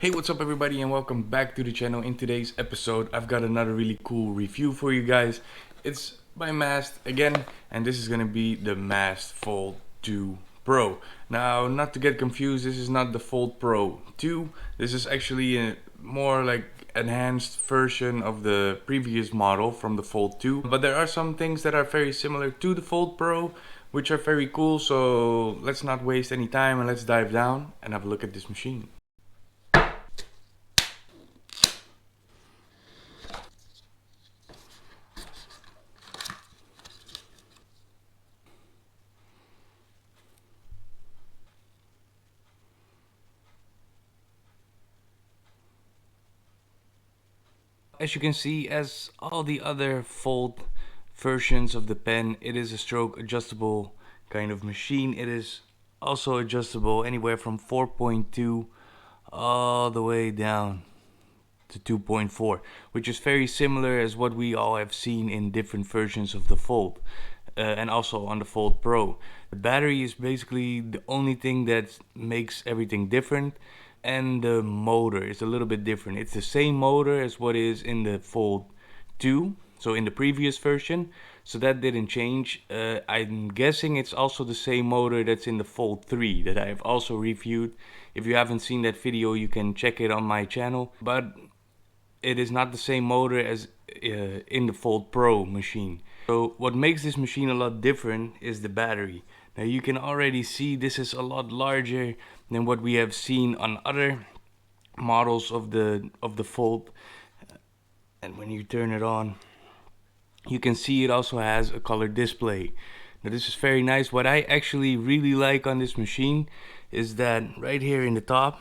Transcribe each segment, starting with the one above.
Hey, what's up everybody and welcome back to the channel. In today's episode I've got another really cool review for you guys. It's by Mast again, and this is gonna be the Mast Fold 2 Pro. Now, not to get confused, this is not the Fold Pro 2. This is actually a more like enhanced version of the previous model from the Fold 2. But there are some things that are very similar to the Fold Pro, which are very cool. So let's not waste any time and let's dive down and have a look at this machine. As you can see, as all the other Fold versions of the pen, it is a stroke adjustable kind of machine. It is also adjustable anywhere from 4.2 all the way down to 2.4, which is very similar as what we all have seen in different versions of the Fold, and also on the Fold Pro. The battery is basically the only thing that makes everything different, and the motor is a little bit different. It's the same motor as what is in the Fold 2, so in the previous version, so that didn't change. I'm guessing it's also the same motor that's in the Fold 3 that I have also reviewed. If you haven't seen that video, you can check it on my channel, but it is not the same motor as in the Fold Pro machine. So what makes this machine a lot different is the battery. Now you can already see this is a lot larger than what we have seen on other models of the Fold. And when you turn it on, you can see it also has a color display. Now this is very nice. What I actually really like on this machine is that right here in the top,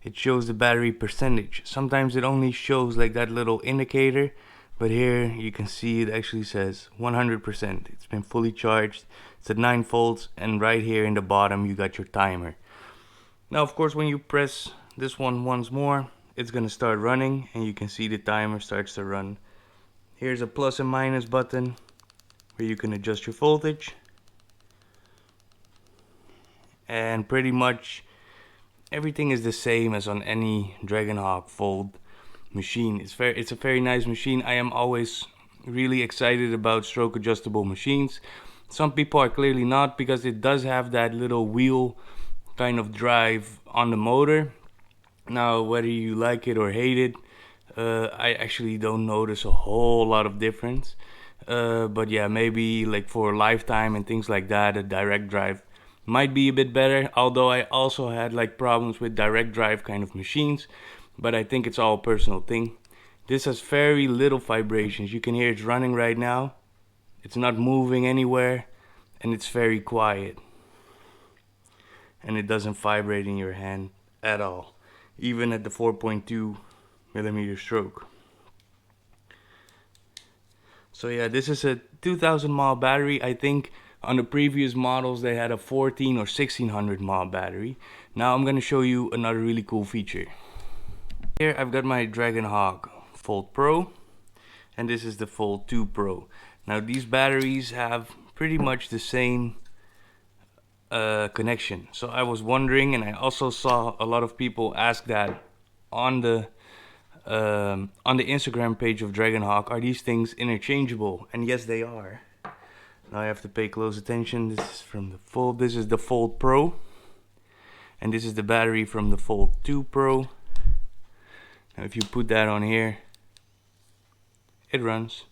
it shows the battery percentage. Sometimes it only shows like that little indicator, but here you can see it actually says 100%. It's been fully charged. It's at 9 volts, and right here in the bottom you got your timer. Now of course when you press this one once more, it's gonna start running, and you can see the timer starts to run. Here's a plus and minus button where you can adjust your voltage, and pretty much everything is the same as on any Dragonhawk Fold machine. It's a very nice machine. I am always really excited about stroke adjustable machines. Some people are clearly not, because it does have that little wheel kind of drive on the motor. Now whether you like it or hate it, I actually don't notice a whole lot of difference. But yeah, maybe like for lifetime and things like that, a direct drive might be a bit better, although I also had like problems with direct drive kind of machines, but I think it's all a personal thing. This has very little vibrations. You can hear it's running right now. It's not moving anywhere, and it's very quiet, and it doesn't vibrate in your hand at all, even at the 4.2 millimeter stroke. So yeah, this is a 2000 mAh battery. I think on the previous models they had a 14 or 1600 mAh battery. Now I'm gonna show you another really cool feature. Here I've got my Dragonhawk Fold Pro, and this is the Fold 2 Pro. Now these batteries have pretty much the same connection. So I was wondering, and I also saw a lot of people ask that on the Instagram page of Dragonhawk, are these things interchangeable? And yes, they are. Now I have to pay close attention. This is from the Fold. This is the Fold Pro, and this is the battery from the Fold 2 Pro. Now if you put that on here, it runs.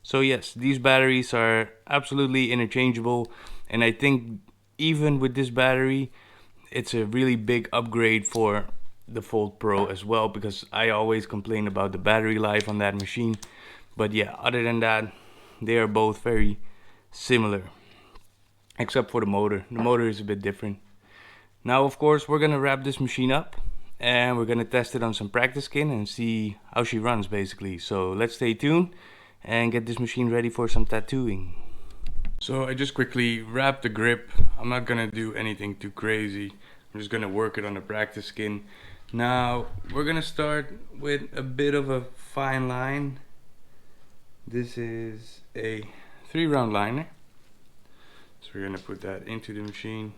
So yes, these batteries are absolutely interchangeable, and I think even with this battery, it's a really big upgrade for the Fold Pro as well, because I always complain about the battery life on that machine. But yeah, other than that, they are both very similar, except for the motor. The motor is a bit different. Now of course we're gonna wrap this machine up, and we're gonna test it on some practice skin and see how she runs basically. So let's stay tuned and get this machine ready for some tattooing. So I just quickly wrapped the grip. I'm not gonna do anything too crazy. I'm just gonna work it on the practice skin. Now we're gonna start with a bit of a fine line. This is a 3-round liner, so we're gonna put that into the machine.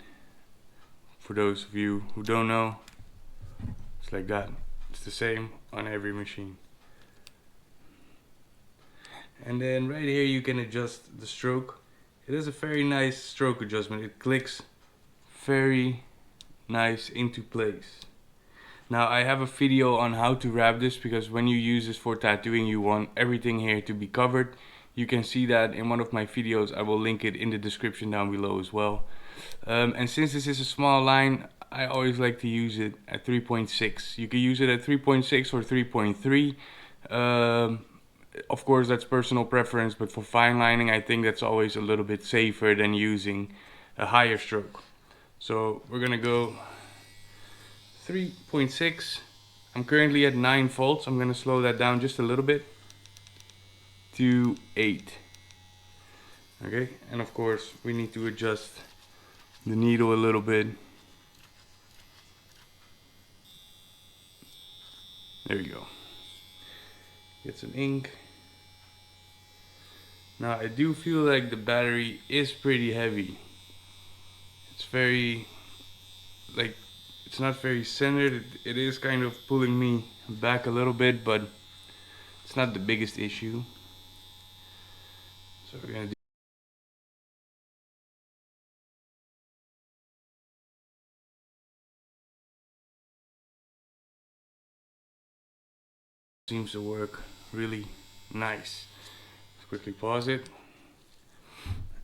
For those of you who don't know, like that. It's the same on every machine. And then right here you can adjust the stroke. It is a very nice stroke adjustment. It clicks very nice into place. Now I have a video on how to wrap this, because when you use this for tattooing you want everything here to be covered. You can see that in one of my videos. I will link it in the description down below as well. And since this is a small line, I always like to use it at 3.6. You can use it at 3.6 or 3.3. Of course that's personal preference, but for fine lining I think that's always a little bit safer than using a higher stroke. So we're gonna go 3.6. I'm currently at 9 volts. I'm gonna slow that down just a little bit to 8. Okay, and of course we need to adjust the needle a little bit. There you go. Get some ink. Now I do feel like the battery is pretty heavy. It's very, like, it's not very centered. It is kind of pulling me back a little bit, but it's not the biggest issue. So we're gonna do, seems to work really nice. Let's quickly pause it.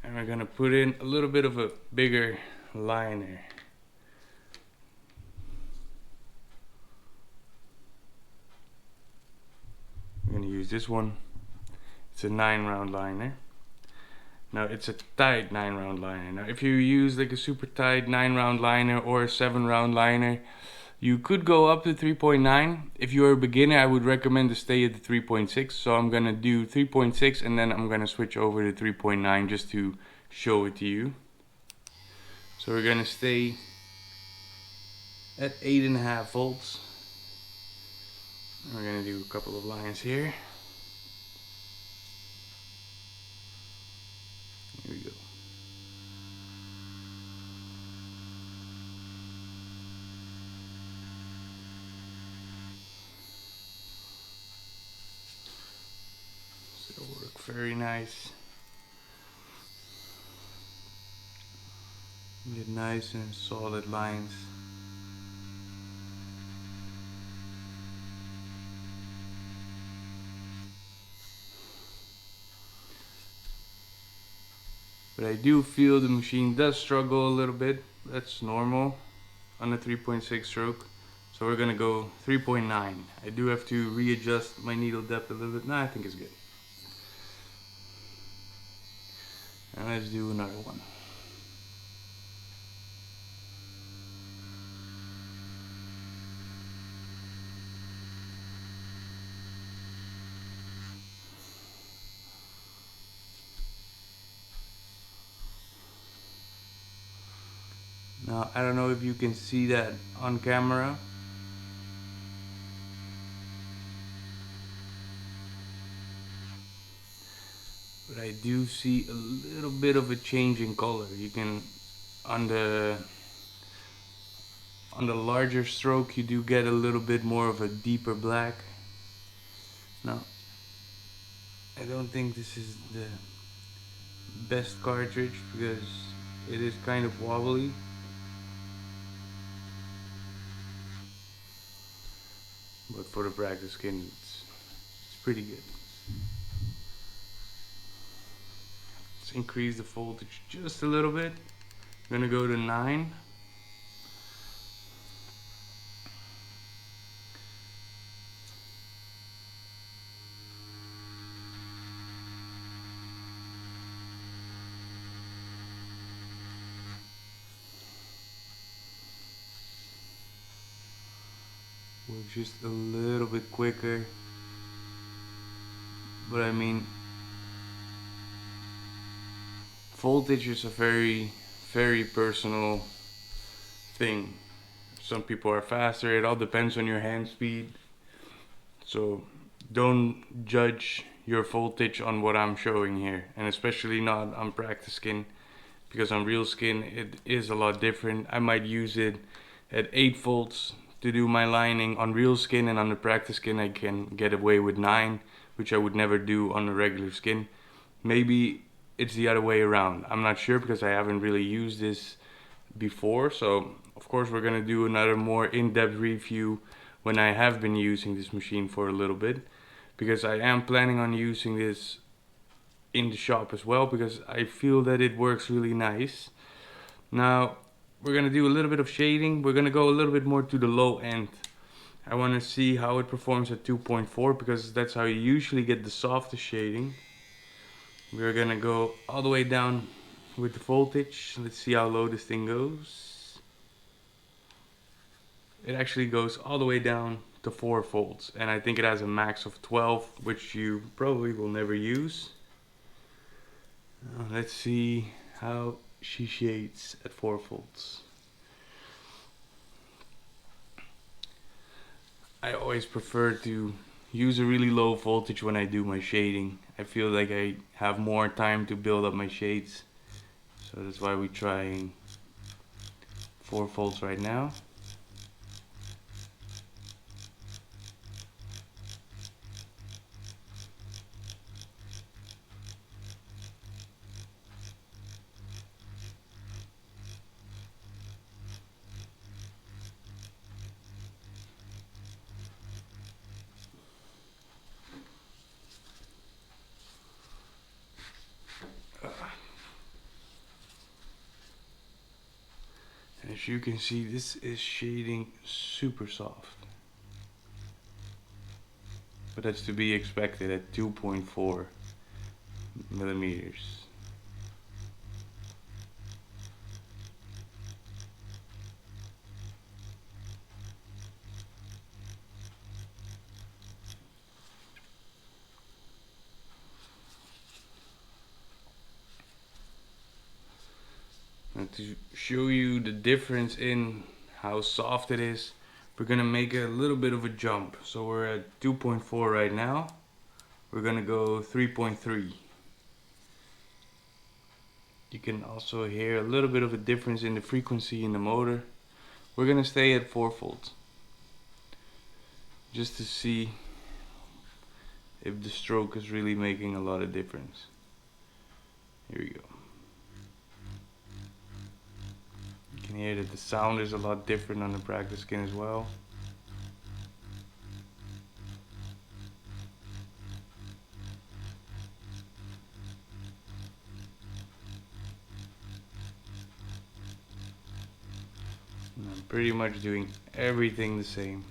And we're gonna put in a little bit of a bigger liner. I'm gonna use this one. It's a 9-round liner. Now it's a tight 9-round liner. Now if you use like a super tight 9-round liner or a 7-round liner, you could go up to 3.9. If you're a beginner, I would recommend to stay at the 3.6. So I'm gonna do 3.6 and then I'm gonna switch over to 3.9 just to show it to you. So we're gonna stay at 8.5 volts. We're gonna do a couple of lines here. Here we go. So it'll work very nice. Get nice and solid lines. But I do feel the machine does struggle a little bit. That's normal on a 3.6 stroke. So we're gonna go 3.9. I do have to readjust my needle depth a little bit. Nah, I think it's good. And let's do another one. Now, I don't know if you can see that on camera. But I do see a little bit of a change in color. You can, on the larger stroke, you do get a little bit more of a deeper black. Now, I don't think this is the best cartridge because it is kind of wobbly. But for the practice skin, it's pretty good. Let's increase the voltage just a little bit. I'm gonna go to 9. Work just a little bit quicker. But I mean, voltage is a very, very personal thing. Some people are faster. It all depends on your hand speed. So don't judge your voltage on what I'm showing here, and especially not on practice skin, because on real skin it is a lot different. I might use it at 8 volts to do my lining on real skin, and on the practice skin I can get away with 9, which I would never do on a regular skin. Maybe it's the other way around. I'm not sure because I haven't really used this before. So of course we're gonna do another more in-depth review when I have been using this machine for a little bit, because I am planning on using this in the shop as well, because I feel that it works really nice. Now we're gonna do a little bit of shading. We're gonna go a little bit more to the low end. I want to see how it performs at 2.4, because that's how you usually get the softest shading. We're gonna go all the way down with the voltage. Let's see how low this thing goes. It actually goes all the way down to 4 volts, and I think it has a max of 12, which you probably will never use. Let's see how she shades at 4 volts. I always prefer to use a really low voltage when I do my shading. I feel like I have more time to build up my shades, so that's why we're trying 4 volts right now. As you can see, this is shading super soft, but that's to be expected at 2.4 millimeters. And to show you the difference in how soft it is, we're gonna make a little bit of a jump. So we're at 2.4 right now. We're gonna go 3.3. You can also hear a little bit of a difference in the frequency in the motor. We're gonna stay at 4 volts, just to see if the stroke is really making a lot of difference. Here we go. You can hear that the sound is a lot different on the practice skin as well. And I'm pretty much doing everything the same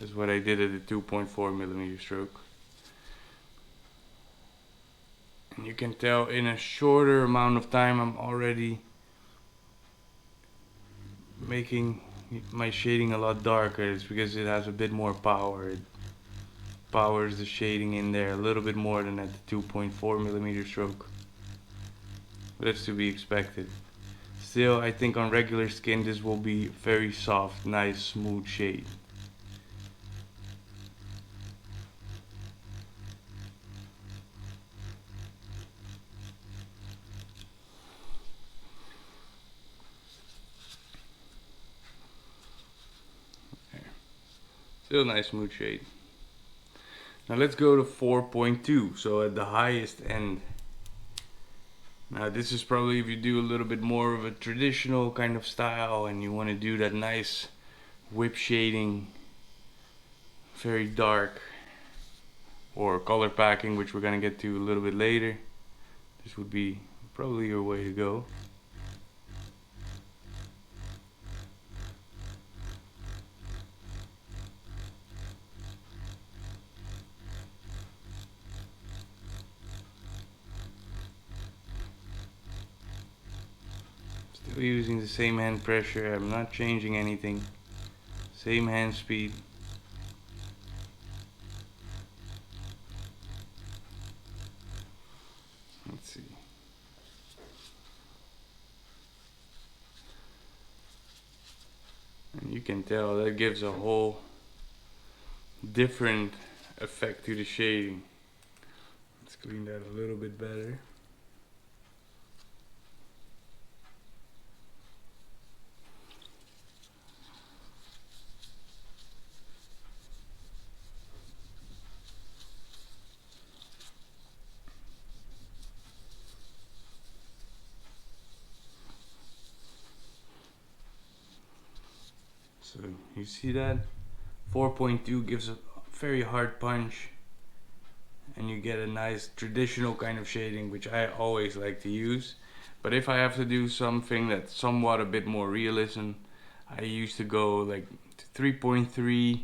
as what I did at the 2.4 millimeter stroke. And you can tell in a shorter amount of time I'm already making my shading a lot darker. It's because it has a bit more power. It powers the shading in there a little bit more than at the 2.4 millimeter stroke. But that's to be expected. Still, I think on regular skin this will be very soft, nice, smooth shade. Still nice, smooth shade. Now let's go to 4.2, so at the highest end. Now this is probably if you do a little bit more of a traditional kind of style and you want to do that nice whip shading, very dark, or color packing, which we're gonna get to a little bit later. This would be probably your way to go. Still using the same hand pressure, I'm not changing anything. Same hand speed. Let's see. And you can tell that gives a whole different effect to the shading. Let's clean that a little bit better. You see that? 4.2 gives a very hard punch, and you get a nice traditional kind of shading, which I always like to use. But if I have to do something that's somewhat a bit more realism, I used to go like 3.3,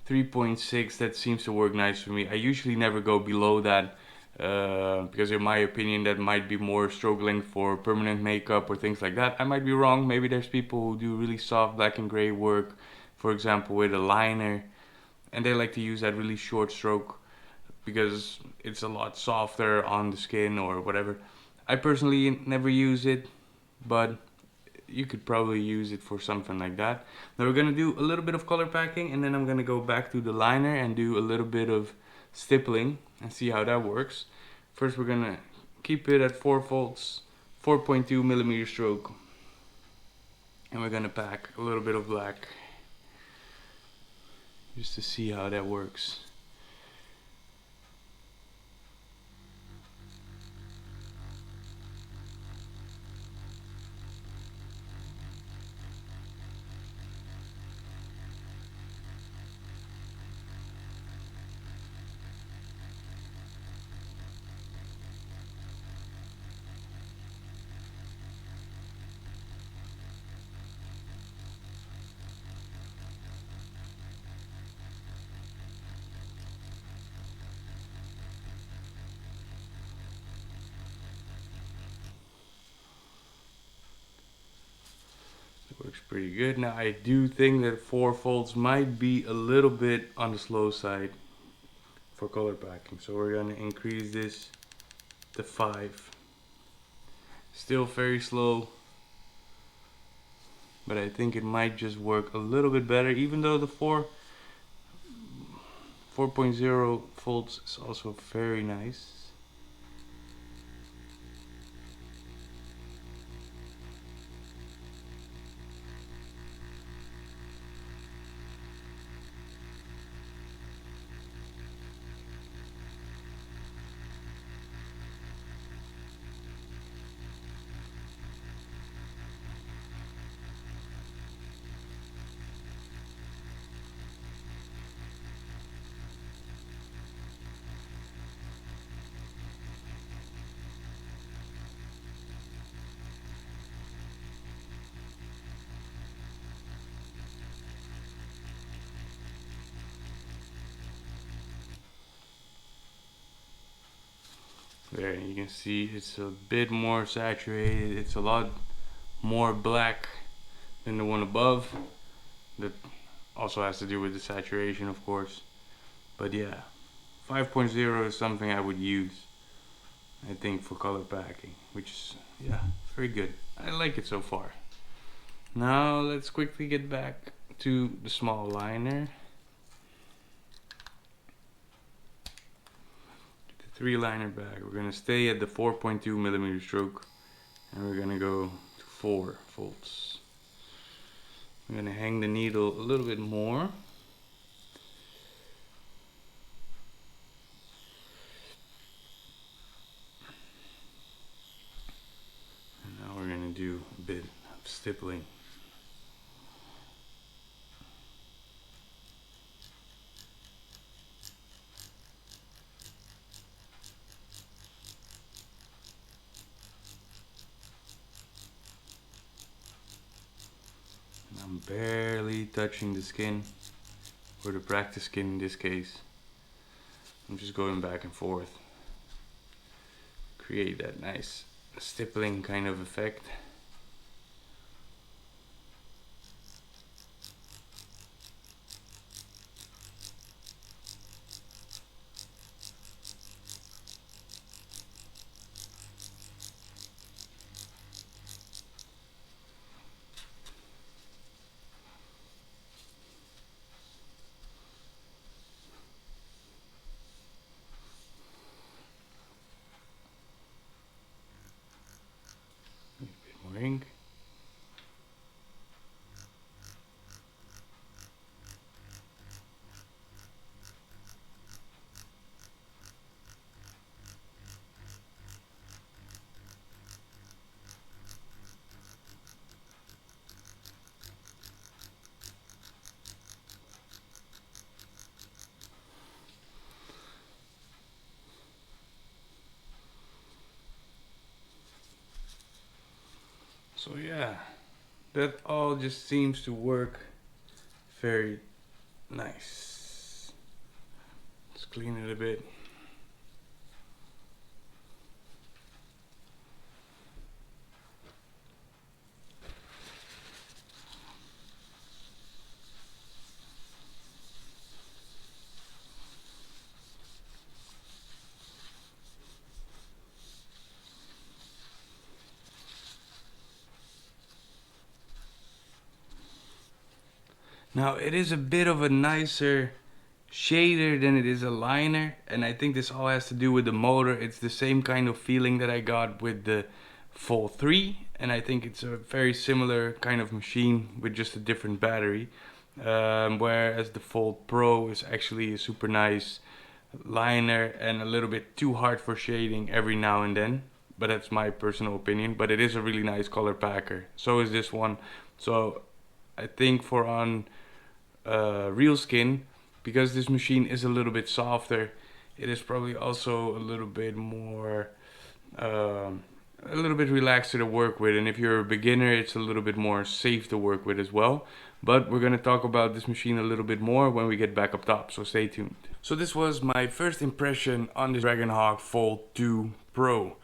3.6. That seems to work nice for me. I usually never go below that, because in my opinion that might be more stroke length for permanent makeup or things like that. I might be wrong. Maybe there's people who do really soft black and gray work, for example with a liner, and they like to use that really short stroke because it's a lot softer on the skin or whatever. I personally never use it, but you could probably use it for something like that. Now we're gonna do a little bit of color packing, and then I'm gonna go back to the liner and do a little bit of stippling and see how that works. First we're gonna keep it at 4 volts, 4.2 millimeter stroke, and we're gonna pack a little bit of black just to see how that works. Works pretty good. Now I do think that 4 volts might be a little bit on the slow side for color packing, so we're gonna increase this to 5. Still very slow, but I think it might just work a little bit better, even though the 4.0 volts is also very nice. There, you can see it's a bit more saturated. It's a lot more black than the one above. That also has to do with the saturation, of course. But yeah, 5.0 is something I would use, I think, for color packing, which is, yeah, very good. I like it so far. Now let's quickly get back to the small liner. The 3 liner bag. We're gonna stay at the 4.2 millimeter stroke, and we're gonna go to 4 volts. I'm gonna hang the needle a little bit more. And now we're gonna do a bit of stippling. And I'm barely touching the skin, or the practice skin in this case. I'm just going back and forth. Create that nice stippling kind of effect. So yeah, that all just seems to work very nice. Let's clean it a bit. Now it is a bit of a nicer shader than it is a liner, and I think this all has to do with the motor. It's the same kind of feeling that I got with the Fold 3, and I think it's a very similar kind of machine with just a different battery. Whereas the Fold Pro is actually a super nice liner and a little bit too hard for shading every now and then. But that's my personal opinion. But it is a really nice color packer. So is this one. So I think for on real skin, because this machine is a little bit softer, it is probably also a little bit more a little bit relaxed to work with, and if you're a beginner it's a little bit more safe to work with as well. But we're going to talk about this machine a little bit more when we get back up top, so stay tuned. So this was my first impression on this Dragonhawk Fold 2 Pro.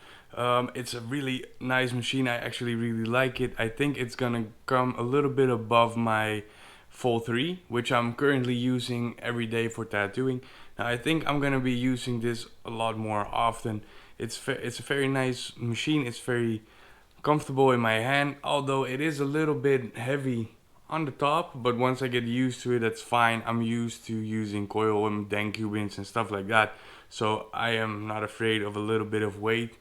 It's a really nice machine. I actually really like it. I think it's gonna come a little bit above my Fold 3, which I'm currently using every day for tattooing. Now I think I'm gonna be using this a lot more often. It's a very nice machine. It's very comfortable in my hand, although it is a little bit heavy on the top, but once I get used to it, that's fine. I'm used to using coil and dang cubins and stuff like that, so I am not afraid of a little bit of weight.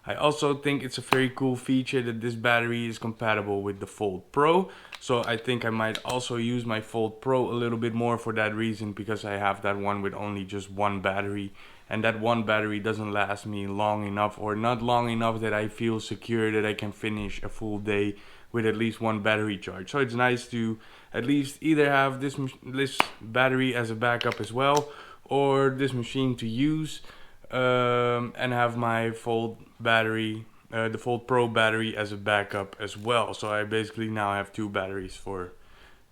I also think it's a very cool feature that this battery is compatible with the Fold Pro, so I think I might also use my Fold Pro a little bit more for that reason, because I have that one with only just one battery, and that one battery doesn't last me long enough, or not long enough that I feel secure that I can finish a full day with at least one battery charge. So it's nice to at least either have this battery as a backup as well, or this machine to use, and have my Fold battery, the Fold Pro battery as a backup as well. So I basically now have two batteries for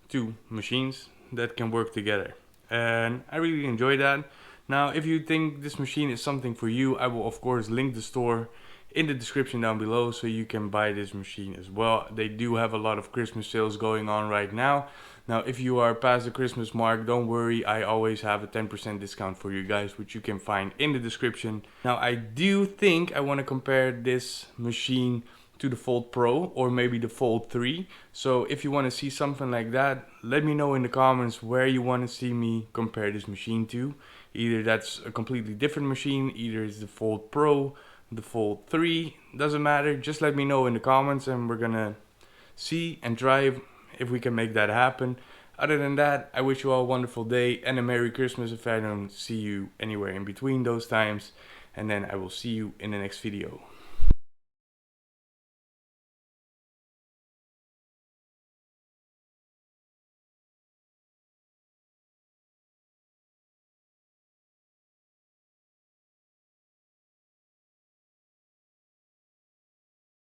two machines that can work together, and I really enjoy that. Now if you think this machine is something for you, I will of course link the store in the description down below so you can buy this machine as well. They do have a lot of Christmas sales going on right now. Now if you are past the Christmas mark, don't worry, I always have a 10% discount for you guys, which you can find in the description. Now I do think I want to compare this machine to the Fold Pro, or maybe the Fold 3. So if you want to see something like that, let me know in the comments where you want to see me compare this machine to. Either that's a completely different machine, either it's the Fold Pro, the Fold 3, doesn't matter. Just let me know in the comments and we're gonna see and try if we can make that happen. Other than that, I wish you all a wonderful day and a Merry Christmas if I don't see you anywhere in between those times. And then I will see you in the next video.